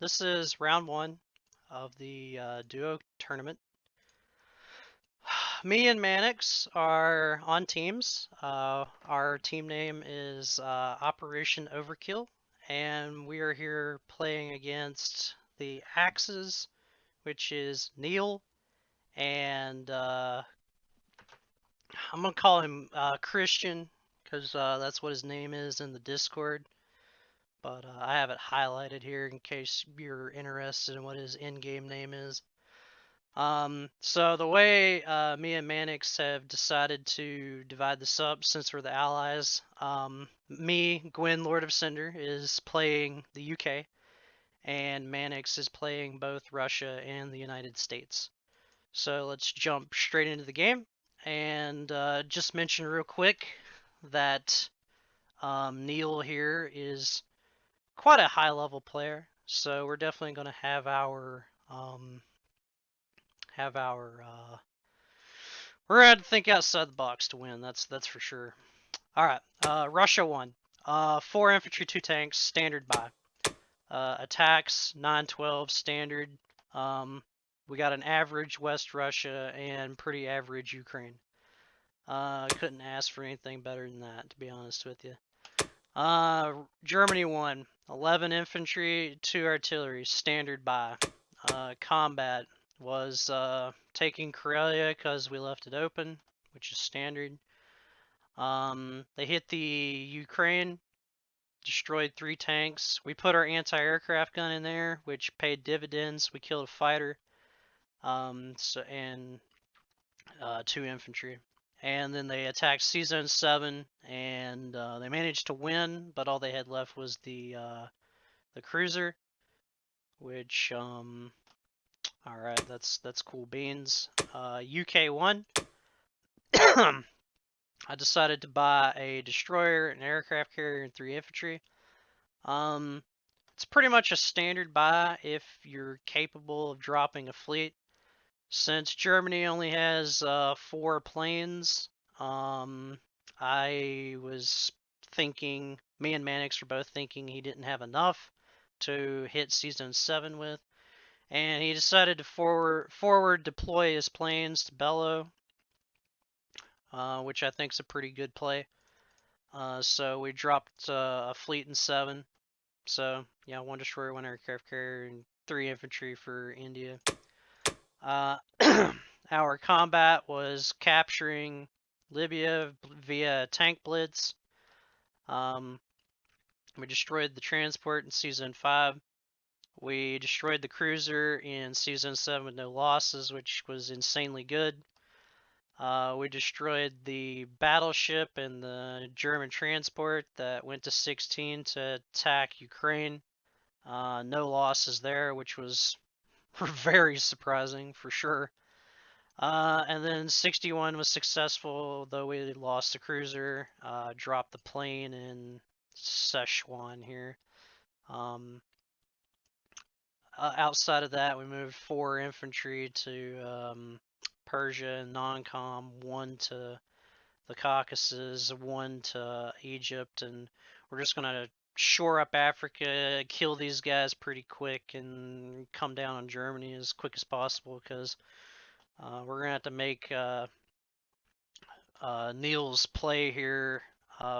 This is round one of the duo tournament. Me and Manix are on teams. Our team name is Operation Overkill, and we are here playing against the Axes, which is Neil, and I'm gonna call him Christian because that's what his name is in the Discord. But I have it highlighted here in case you're interested in what his in-game name is. So the way me and Manix have decided to divide this up, since we're the allies, me, Gwyn, Lord of Cinder, is playing the UK, and Manix is playing both Russia and the United States. So let's jump straight into the game, and just mention real quick that Neil here is quite a high-level player, so we're definitely going to have our we're gonna have to think outside the box to win. That's for sure. All right. Russia won. 4 infantry, 2 tanks, standard buy. Attacks 912 standard. We got an average West Russia and pretty average Ukraine. Couldn't ask for anything better than that, to be honest with you. Germany won. 11 infantry, 2 artillery, standard buy. Combat was taking Karelia because we left it open, which is standard. They hit the Ukraine, destroyed 3 tanks. We put our anti-aircraft gun in there, which paid dividends. We killed a fighter, and 2 infantry. And then they attacked C-Zone 7, and they managed to win, but all they had left was the cruiser, which all right, that's cool beans. UK won. I decided to buy a destroyer, an aircraft carrier, and 3 infantry. It's pretty much a standard buy if you're capable of dropping a fleet. Since Germany only has 4 planes, I was thinking, me and Manix were both thinking he didn't have enough to hit Season 7 with, and he decided to forward deploy his planes to Bellow, which I think is a pretty good play. So we dropped a fleet in 7. So yeah, 1 destroyer, 1 aircraft carrier, and 3 infantry for India. Our combat was capturing Libya via tank blitz. We destroyed the transport in Season 5. We destroyed the cruiser in Season 7 with no losses, which was insanely good. We destroyed the battleship and the German transport that went to 16 to attack Ukraine. No losses there, which was very surprising for sure. And then 61 was successful, though we lost the cruiser, dropped the plane in Szechuan here. Outside of that, we moved 4 infantry to Persia and non-com, 1 to the Caucasus, 1 to Egypt, and we're just going to shore up Africa, kill these guys pretty quick, and come down on Germany as quick as possible, because we're going to have to make Neil's play here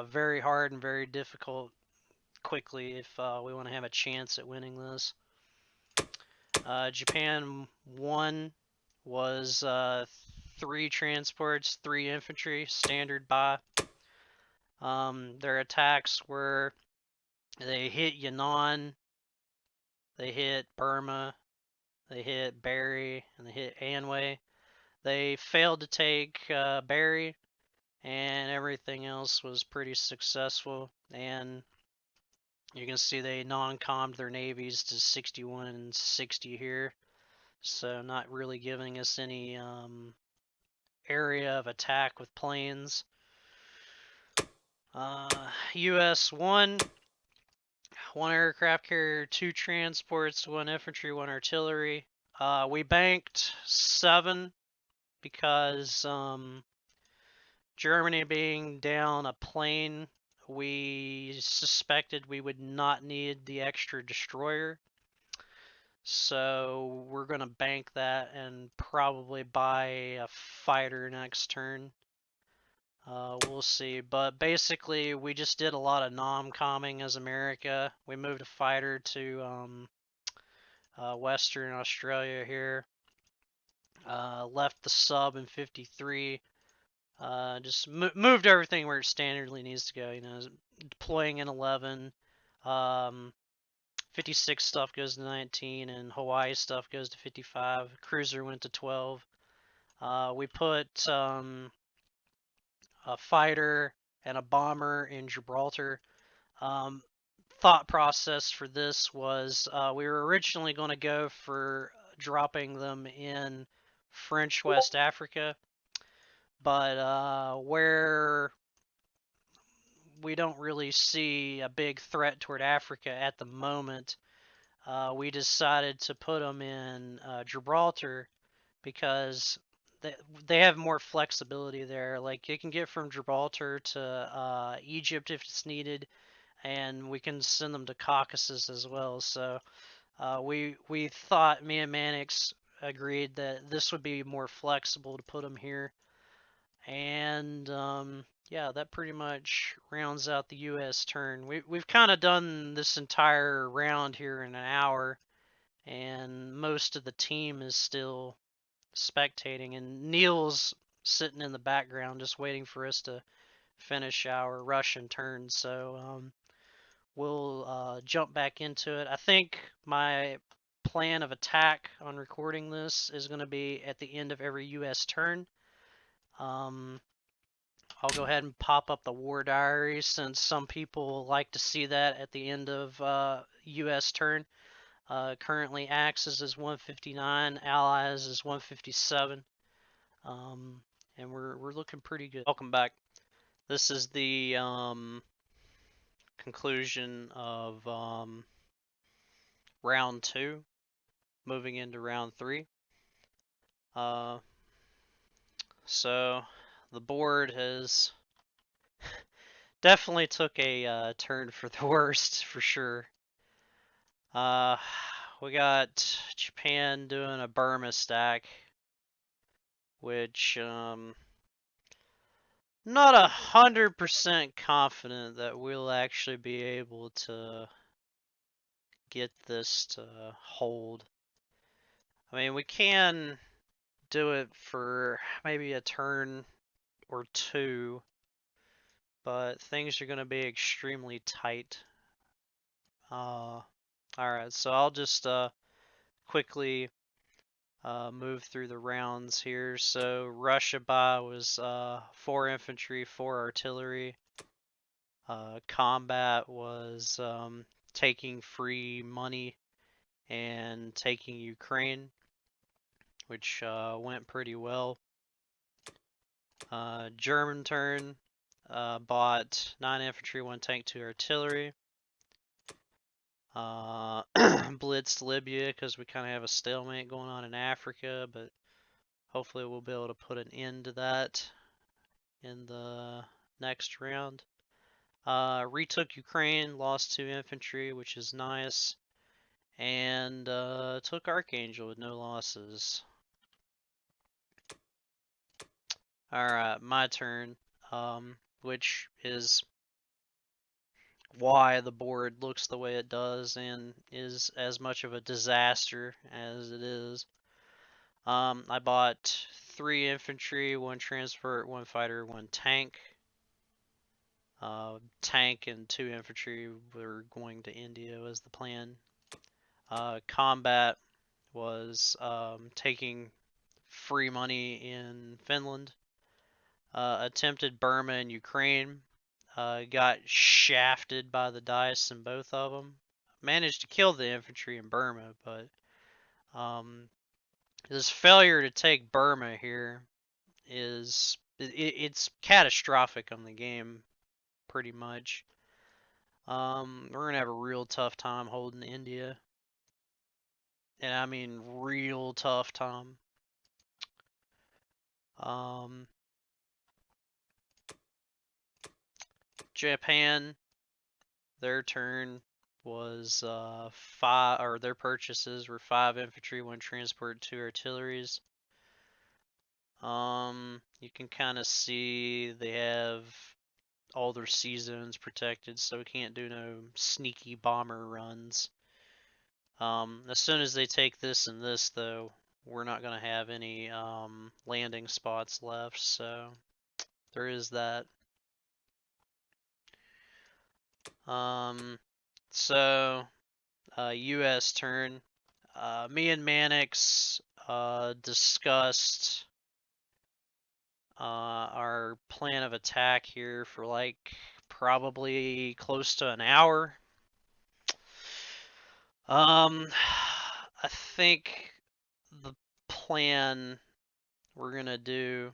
very hard and very difficult quickly if we want to have a chance at winning this. Japan won was 3 transports, 3 infantry, standard buy. Their attacks were, they hit Yan'an, they hit Burma, they hit Bari, and they hit Anhui. They failed to take Bari, and everything else was pretty successful. And you can see they non-commed their navies to 61 and 60 here, so not really giving us any area of attack with planes. US won. 1 aircraft carrier, 2 transports, 1 infantry, 1 artillery. We banked 7 because Germany being down a plane, we suspected we would not need the extra destroyer. So we're gonna bank that and probably buy a fighter next turn. We'll see. But basically, we just did a lot of nom-comming as America. We moved a fighter to Western Australia here. Left the sub in 53. Just moved everything where it standardly needs to go. You know, deploying in 11. 56 stuff goes to 19, and Hawaii stuff goes to 55. Cruiser went to 12. We put a fighter and a bomber in Gibraltar. Thought process for this was we were originally going to go for dropping them in French West Africa, but where we don't really see a big threat toward Africa at the moment, we decided to put them in Gibraltar because they have more flexibility there. Like you can get from Gibraltar to Egypt if it's needed, and we can send them to Caucasus as well. So we thought, me and Manix agreed that this would be more flexible to put them here. And yeah, that pretty much rounds out the U.S. turn. We've kind of done this entire round here in an hour, and most of the team is still spectating, and Neil's sitting in the background just waiting for us to finish our Russian turn. So we'll jump back into it. I think my plan of attack on recording this is going to be at the end of every U.S. turn. I'll go ahead and pop up the war diary since some people like to see that at the end of U.S. turn. Currently, Axis is 159, Allies is 157, and we're looking pretty good. Welcome back. This is the conclusion of round 2, moving into round 3. So the board has definitely took a turn for the worst for sure. We got Japan doing a Burma stack, which not 100% confident that we'll actually be able to get this to hold. I mean, we can do it for maybe a turn or two, but things are going to be extremely tight. Alright, so I'll just quickly move through the rounds here. So Russia by was 4 infantry, 4 artillery. Combat was taking free money and taking Ukraine, which went pretty well. German turn, bought 9 infantry, 1 tank, 2 artillery. Blitzed Libya because we kind of have a stalemate going on in Africa, but hopefully we'll be able to put an end to that in the next round. Retook Ukraine, lost 2 infantry, which is nice, and took Archangel with no losses. Alright, my turn, which is why the board looks the way it does and is as much of a disaster as it is. I bought 3 infantry, 1 transport, 1 fighter, 1 tank. Tank and 2 infantry were going to India was the plan. Combat was taking free money in Finland. Attempted Burma and Ukraine. Got shafted by the dice in both of them. Managed to kill the infantry in Burma, but this failure to take Burma here is it's catastrophic on the game, pretty much. We're gonna have a real tough time holding India, and I mean real tough time. Japan, their turn, was 5, or their purchases were 5 infantry, 1 transport, 2 artilleries. You can kind of see they have all their sea zones protected, so we can't do no sneaky bomber runs. As soon as they take this and this, though, we're not going to have any landing spots left, so there is that. So U.S. turn. Me and Manix discussed our plan of attack here for like probably close to an hour. I think the plan we're gonna do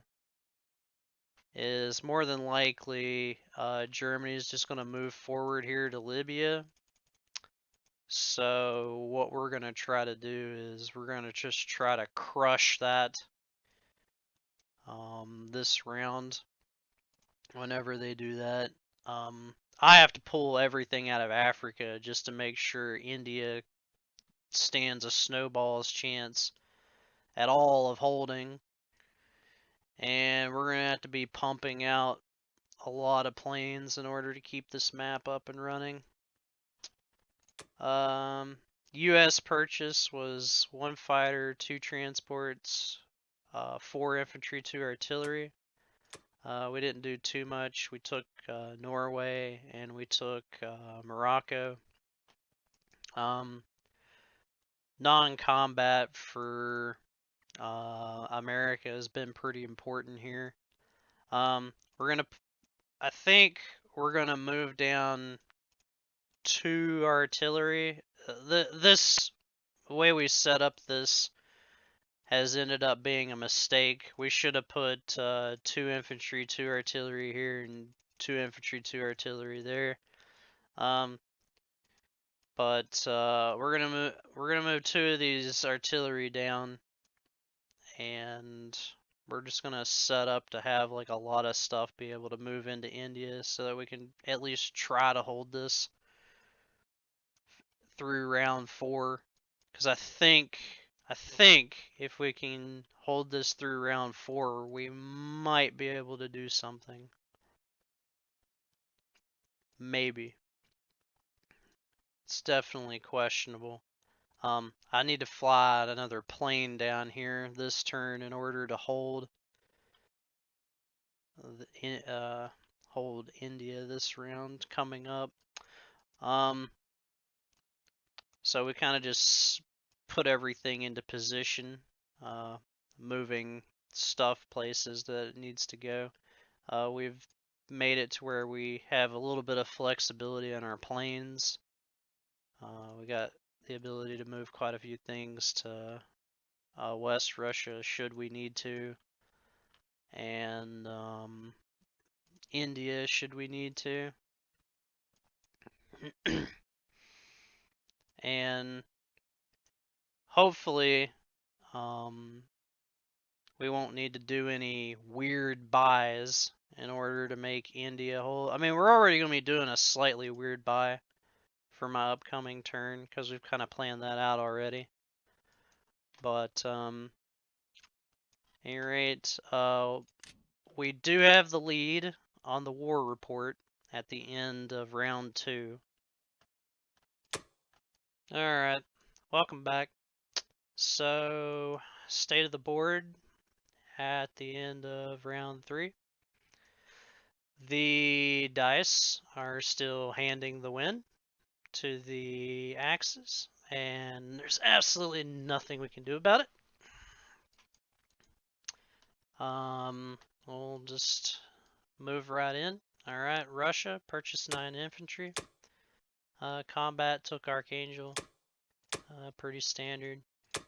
is more than likely Germany is just gonna move forward here to Libya. So what we're gonna try to do is we're gonna just try to crush that this round. Whenever they do that, I have to pull everything out of Africa just to make sure India stands a snowball's chance at all of holding. And we're going to have to be pumping out a lot of planes in order to keep this map up and running. U.S. purchase was 1 fighter, 2 transports, 4 infantry, 2 artillery. We didn't do too much. We took Norway and we took Morocco. Non-combat for America has been pretty important here. I think we're gonna move down 2 artillery. This way we set up this has ended up being a mistake. We should have put 2 infantry, 2 artillery here, and 2 infantry, 2 artillery there. But we're gonna move 2 of these artillery down, and we're just gonna set up to have like a lot of stuff be able to move into India so that we can at least try to hold this through round 4. Because I think if we can hold this through round 4, we might be able to do something. Maybe. It's definitely questionable. I need to fly another plane down here this turn in order to hold India this round coming up. So we kind of just put everything into position, moving stuff places that it needs to go. We've made it to where we have a little bit of flexibility on our planes. We got the ability to move quite a few things to West Russia should we need to, and India should we need to. And hopefully we won't need to do any weird buys in order to make India whole. I mean, we're already going to be doing a slightly weird buy for my upcoming turn because we've kind of planned that out already. But at any rate, we do have the lead on the war report at the end of round 2. Alright, welcome back. So, state of the board at the end of round 3. The dice are still handing the win to the Axis, and there's absolutely nothing we can do about it. We'll just move right in. Alright, Russia purchased 9 infantry. Combat took Archangel. Pretty standard.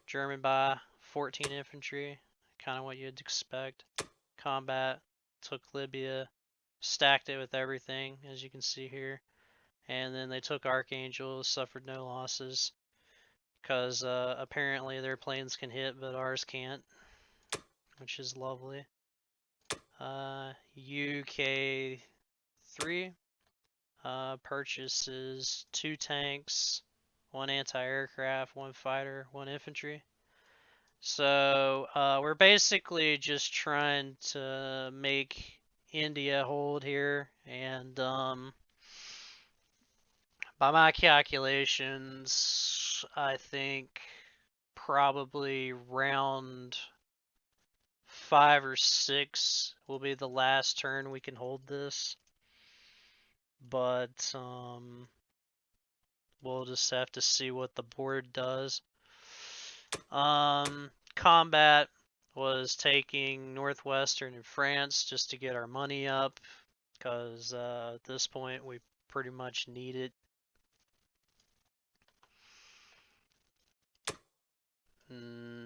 German buy 14 infantry. Kind of what you'd expect. Combat took Libya. Stacked it with everything, as you can see here. And then they took Archangel, suffered no losses. Because apparently their planes can hit, but ours can't. Which is lovely. UK 3. purchases 2 tanks, 1 anti-aircraft, 1 fighter, 1 infantry. So we're basically just trying to make India hold here, and by my calculations, I think probably round 5 or 6 will be the last turn we can hold this. But we'll just have to see what the board does. Combat was taking Northwestern and France just to get our money up, because at this point we pretty much need it.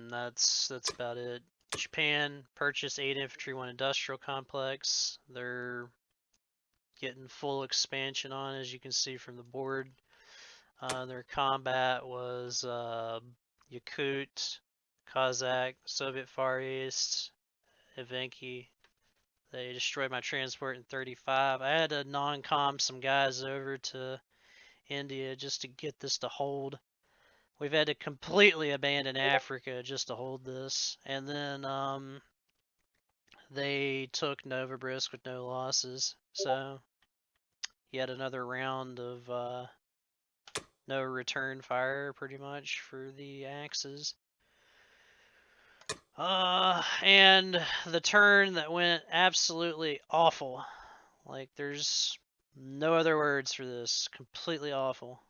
That's about it. Japan purchased 8 infantry, 1 industrial complex. They're getting full expansion on, as you can see from the board. Their combat was Yakut, Kazakh, Soviet Far East, Evenki. They destroyed my transport in 35. I had to non-com some guys over to India just to get this to hold. We've had to completely abandon Africa just to hold this. And then they took Novobrisk with no losses. So yet another round of no return fire pretty much for the Axes. And the turn that went absolutely awful. Like, there's no other words for this. Completely awful.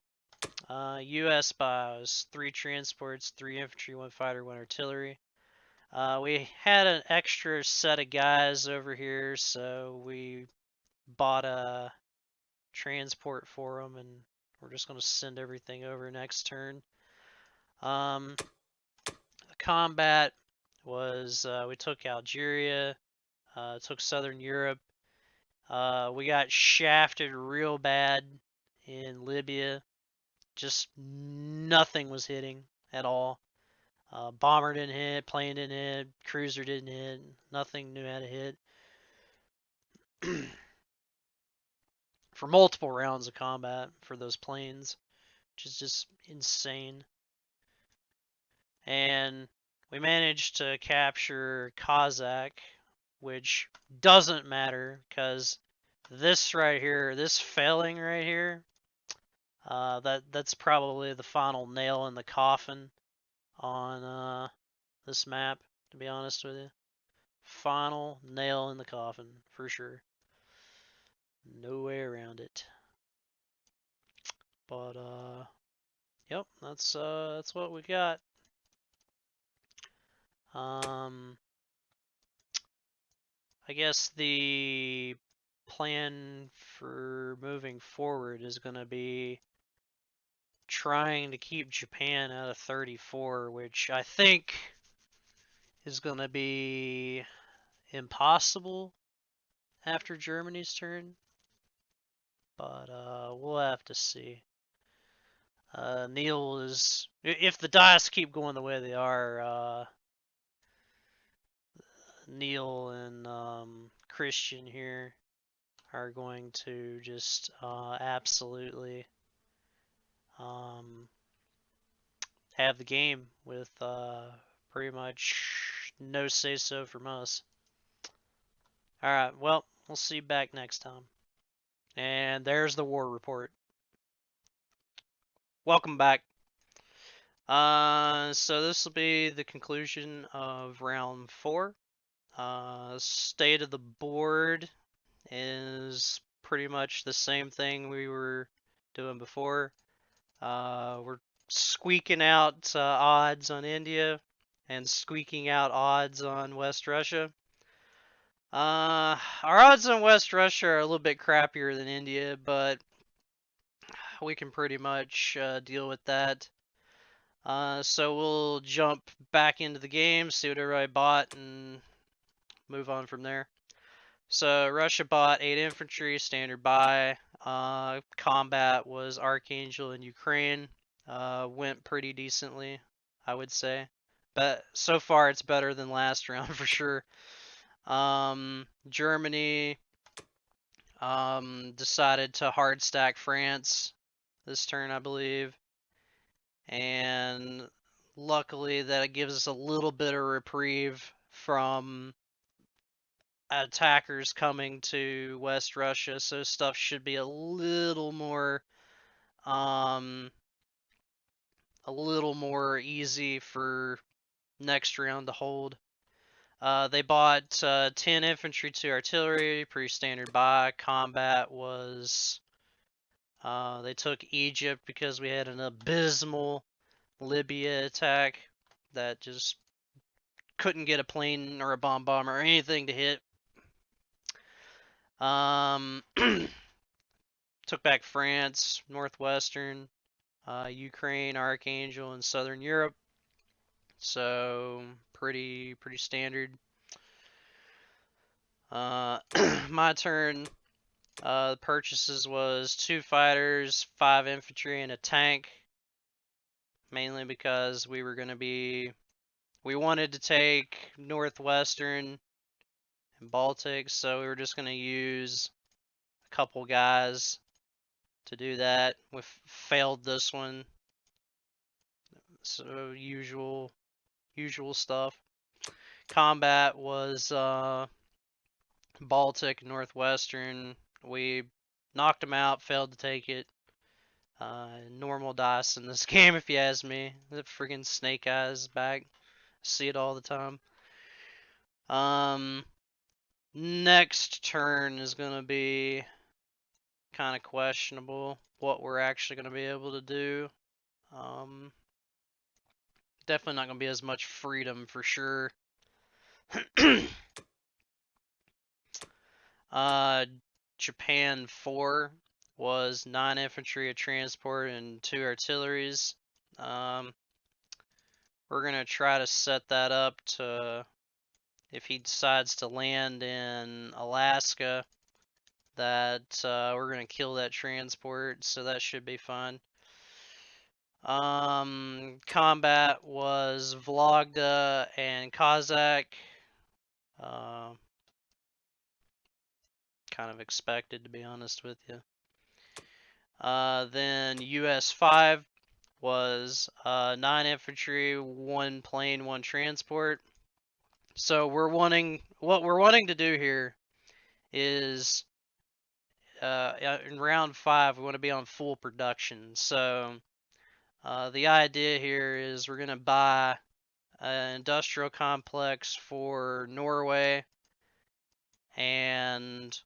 US bios, 3 transports, 3 infantry, 1 fighter, 1 artillery. We had an extra set of guys over here, so we bought a transport for them, and we're just going to send everything over next turn. The combat was we took Algeria, took Southern Europe. We got shafted real bad in Libya. Just nothing was hitting at all. Bomber didn't hit, plane didn't hit, cruiser didn't hit, nothing knew how to hit. For multiple rounds of combat for those planes, which is just insane. And we managed to capture Kazakh, which doesn't matter because this right here, this failing right here, that's probably the final nail in the coffin on this map, to be honest with you. Final nail in the coffin for sure. No way around it. But yep, that's what we got. I guess the plan for moving forward is going to be trying to keep Japan out of 34, which I think is going to be impossible after Germany's turn. But we'll have to see. Neil is, if the dice keep going the way they are, Neil and Christian here are going to just absolutely have the game with pretty much no say-so from us. Alright, well, we'll see you back next time. And there's the war report. Welcome back. So this will be the conclusion of round 4. State of the board is pretty much the same thing we were doing before. We're squeaking out odds on India and squeaking out odds on West Russia. Our odds on West Russia are a little bit crappier than India, but we can pretty much deal with that. So we'll jump back into the game, see what everybody bought, and move on from there. So Russia bought 8 infantry, standard buy. Combat was Archangel in Ukraine. Went pretty decently, I would say. But so far it's better than last round for sure. Germany decided to hard stack France this turn, I believe. And luckily that gives us a little bit of reprieve from attackers coming to West Russia, so stuff should be um a little more easy for next round to hold. They bought 10 infantry, 2 artillery, pretty standard buy. Combat was they took Egypt because we had an abysmal Libya attack that just couldn't get a plane or a bomber or anything to hit. Took back France, Northwestern, Ukraine, Archangel, and Southern Europe. So pretty standard. My turn. The purchases was 2 fighters, 5 infantry, and a tank. Mainly because we wanted to take Northwestern and Baltic, so we were just going to use a couple guys to do that. We failed this one, so usual stuff. Combat was Baltic, Northwestern. We knocked them out, failed to take it. Normal dice in this game, if you ask me. The friggin' snake eyes back. See it all the time. Next turn is gonna be kind of questionable what we're actually gonna be able to do. Definitely not gonna be as much freedom for sure. Japan 4 was 9 infantry, a transport, and 2 artilleries. We're gonna try to set that up to, if he decides to land in Alaska, that we're gonna kill that transport, so that should be fun. Combat was Vlogda and Kazakh. Kind of expected, to be honest with you. Then US 5 was 9 infantry, 1 plane, 1 transport. So what we're wanting to do here is in round 5 we want to be on full production. So the idea here is we're gonna buy an industrial complex for Norway and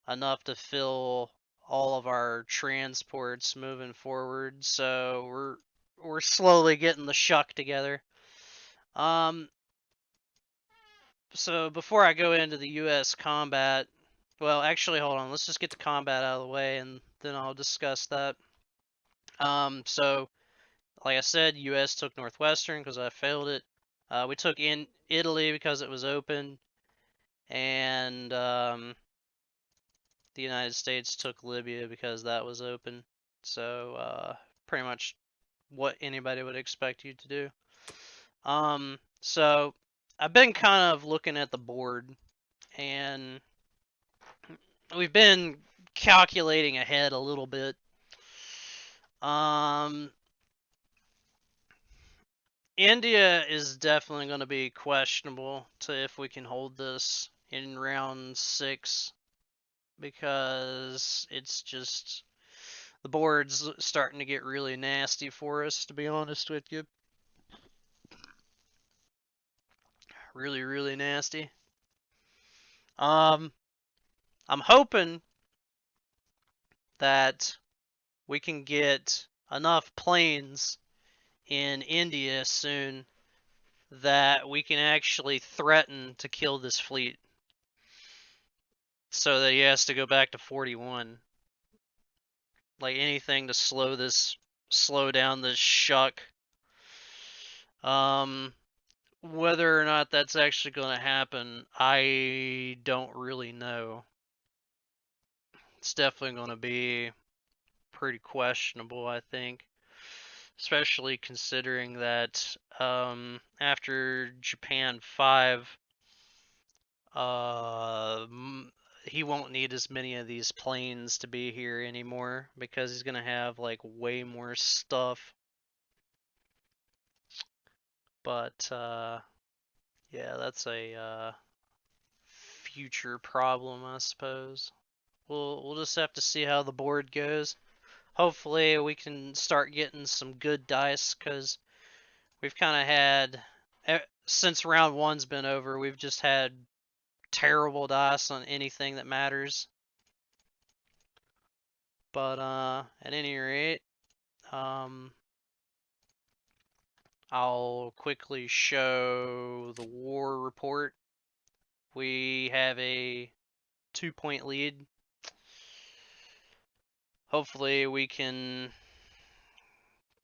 enough to fill all of our transports moving forward. So we're slowly getting the shuck together. So before I go into the U.S. combat, well, actually, hold on. Let's just get the combat out of the way, and then I'll discuss that. So like I said, U.S. took Northwestern because I failed it. We took in Italy because it was open, and the United States took Libya because that was open. So pretty much what anybody would expect you to do. So I've been kind of looking at the board, and we've been calculating ahead a little bit. India is definitely going to be questionable to if we can hold this in round 6, because it's just the board's starting to get really nasty for us, to be honest with you. Really nasty. I'm hoping that we can get enough planes in India soon that we can actually threaten to kill this fleet, so that he has to go back to 41. Like anything to slow down this shuck. Whether or not that's actually going to happen, I don't really know. It's definitely going to be pretty questionable, I think. Especially considering that after Japan 5, he won't need as many of these planes to be here anymore because he's gonna have like way more stuff. But yeah, that's a future problem, I suppose. We'll just have to see how the board goes. Hopefully, we can start getting some good dice because we've kind of had since round one's been over, we've just had terrible dice on anything that matters. But at any rate, I'll quickly show the war report. We have a 2-point lead. Hopefully we can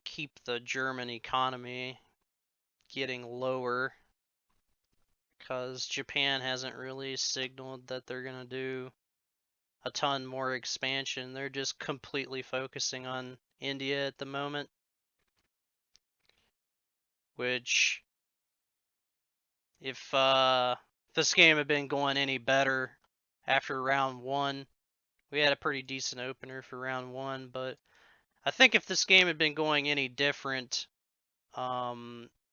keep the German economy getting lower because Japan hasn't really signaled that they're going to do a ton more expansion. They're just completely focusing on India at the moment, which if this game had been going any better after round one, we had a pretty decent opener for round one, but I think if this game had been going any different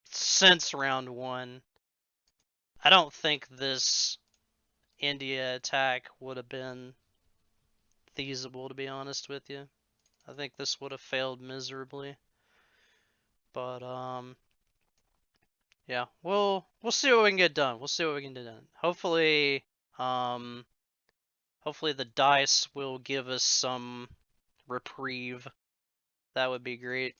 since round one, I don't think this India attack would have been feasible, to be honest with you. I think this would have failed miserably. But yeah, we'll see what we can get done. We'll see what we can get done. Hopefully hopefully the dice will give us some reprieve. That would be great.